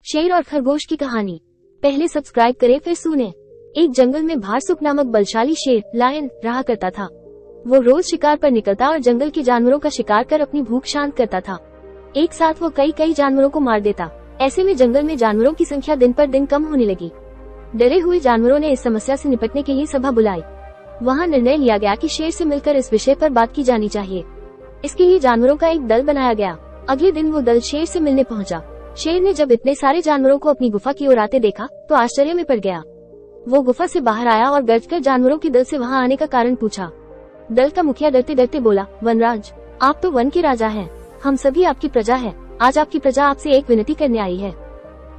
शेर और खरगोश की कहानी। पहले सब्सक्राइब करें फिर सुने। एक जंगल में भारसुक नामक बलशाली शेर लायन रहा करता था। वो रोज शिकार पर निकलता और जंगल के जानवरों का शिकार कर अपनी भूख शांत करता था। एक साथ वो कई जानवरों को मार देता। ऐसे में जंगल में जानवरों की संख्या दिन पर दिन कम होने लगी। डरे हुए जानवरों ने इस समस्या से निपटने के लिए सभा बुलाई। वहाँ निर्णय लिया गया कि शेर से मिलकर इस विषय पर बात की जानी चाहिए। इसके लिए जानवरों का एक दल बनाया गया। अगले दिन वो दल शेर से मिलने पहुंचा। शेर ने जब इतने सारे जानवरों को अपनी गुफा की ओर आते देखा तो आश्चर्य में पड़ गया। वो गुफा से बाहर आया और गर्जकर जानवरों के दल से वहाँ आने का कारण पूछा। दल का मुखिया डरते डरते बोला, वनराज, आप तो वन के राजा हैं, हम सभी आपकी प्रजा हैं। आज आपकी प्रजा आपसे एक विनती करने आई है।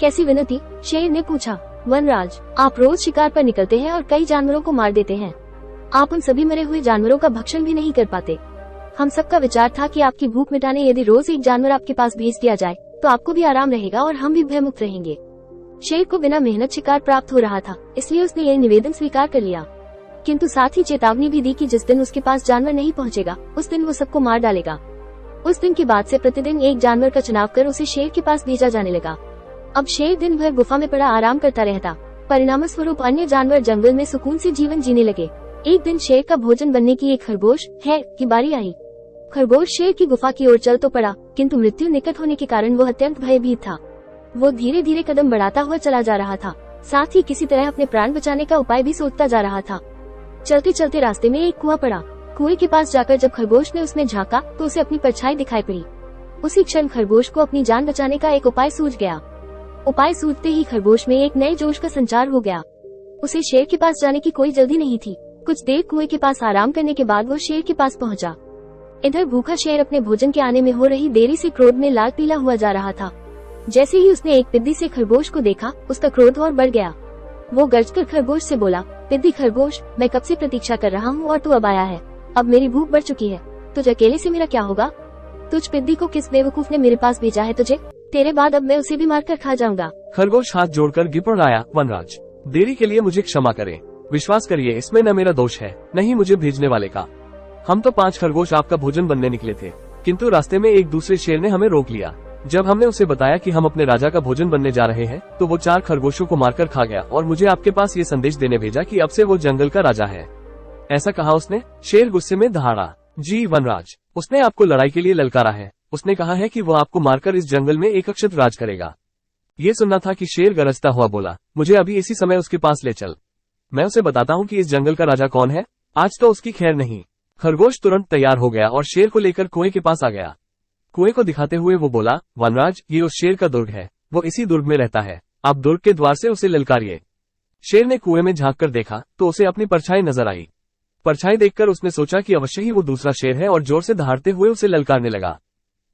कैसी विनती? शेर ने पूछा। वनराज, आप रोज शिकार पर निकलते हैं और कई जानवरों को मार देते हैं। आप उन सभी मरे हुए जानवरों का भक्षण भी नहीं कर पाते। हम सबका विचार था कि आपकी भूख मिटाने यदि रोज एक जानवर आपके पास भेज दिया जाए तो आपको भी आराम रहेगा और हम भी भयमुक्त रहेंगे। शेर को बिना मेहनत शिकार प्राप्त हो रहा था, इसलिए उसने यह निवेदन स्वीकार कर लिया, किंतु साथ ही चेतावनी भी दी कि जिस दिन उसके पास जानवर नहीं पहुंचेगा उस दिन वो सबको मार डालेगा। उस दिन के बाद से प्रतिदिन एक जानवर का चुनाव कर उसे शेर के पास भेजा जाने लगा। अब शेर दिन भर गुफा में पड़ा आराम करता रहता। परिणामस्वरूप अन्य जानवर जंगल में सुकून से जीवन जीने लगे। एक दिन शेर का भोजन बनने की एक खरगोश है की बारी आई। खरगोश शेर की गुफा की ओर चल तो पड़ा, किंतु मृत्यु निकट होने के कारण वो अत्यंत भयभीत था। वो धीरे धीरे कदम बढ़ाता हुआ चला जा रहा था, साथ ही किसी तरह अपने प्राण बचाने का उपाय भी सोचता जा रहा था। चलते चलते रास्ते में एक कुआं पड़ा। कुएं के पास जाकर जब खरगोश ने उसमें झांका तो उसे अपनी परछाई दिखाई पड़ी। उसी क्षण खरगोश को अपनी जान बचाने का एक उपाय सूझ गया। उपाय सूझते ही खरगोश में एक नए जोश का संचार हो गया। उसे शेर के पास जाने की कोई जल्दी नहीं थी। कुछ देर कुएं के पास आराम करने के बाद वो शेर के पास पहुंचा। इधर भूखा शेर अपने भोजन के आने में हो रही देरी से क्रोध में लाल पीला हुआ जा रहा था। जैसे ही उसने एक पिद्दी से खरगोश को देखा, उसका क्रोध और बढ़ गया। वो गर्जकर खरगोश से बोला, पिद्दी खरगोश, मैं कब से प्रतीक्षा कर रहा हूँ और तू अब आया है। अब मेरी भूख बढ़ चुकी है, तुझ अकेले से मेरा क्या होगा? तुझ पिद्दी को किस बेवकूफ ने मेरे पास भेजा है तुझे? तेरे बाद अब मैं उसे भी मारकर खा जाऊंगा। खरगोश हाथ जोड़कर गिपड़ आया, वनराज, देरी के लिए मुझे क्षमा करें। विश्वास करिए, इसमें न मेरा दोष है न ही मुझे भेजने वाले का। हम तो 5 खरगोश आपका भोजन बनने निकले थे, किंतु रास्ते में एक दूसरे शेर ने हमें रोक लिया। जब हमने उसे बताया कि हम अपने राजा का भोजन बनने जा रहे हैं तो वो 4 खरगोशों को मारकर खा गया और मुझे आपके पास ये संदेश देने भेजा कि अब से वो जंगल का राजा है। ऐसा कहा उसने। शेर गुस्से में दहाड़ा, जी वनराज, उसने आपको लड़ाई के लिए ललकारा है। उसने कहा है कि वो आपको मारकर इस जंगल में एक अक्षत राज करेगा। ये सुनना था कि शेर गरजता हुआ बोला, मुझे अभी इसी समय उसके पास ले चल, मैं उसे बताता हूँ कि इस जंगल का राजा कौन है। आज तो उसकी खैर नहीं। खरगोश तुरंत तैयार हो गया और शेर को लेकर कुएं के पास आ गया। कुएं को दिखाते हुए वो बोला, वनराज, ये उस शेर का दुर्ग है, वो इसी दुर्ग में रहता है, आप दुर्ग के द्वार से उसे ललकारिए। शेर ने कुएं में झांक कर देखा तो उसे अपनी परछाई नजर आई। परछाई देखकर उसने सोचा कि अवश्य ही वो दूसरा शेर है और जोर से दहाड़ते हुए उसे ललकारने लगा।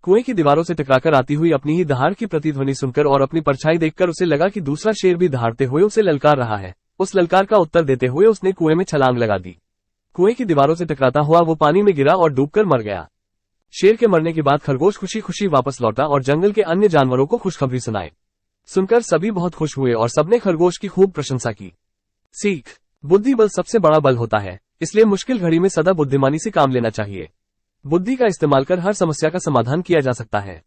कुएं की दीवारों से टकराकर आती हुई अपनी ही दहाड़ की प्रतिध्वनि सुनकर और अपनी परछाई देखकर उसे लगा कि दूसरा शेर भी दहाड़ते हुए उसे ललकार रहा है। उस ललकार का उत्तर देते हुए उसने कुएं में छलांग लगा दी। कुएं की दीवारों से टकराता हुआ वो पानी में गिरा और डूबकर मर गया। शेर के मरने के बाद खरगोश खुशी खुशी वापस लौटा और जंगल के अन्य जानवरों को खुशखबरी सुनाई। सुनकर सभी बहुत खुश हुए और सबने खरगोश की खूब प्रशंसा की। सीख, बुद्धि बल सबसे बड़ा बल होता है, इसलिए मुश्किल घड़ी में सदा बुद्धिमानी से काम लेना चाहिए। बुद्धि का इस्तेमाल कर हर समस्या का समाधान किया जा सकता है।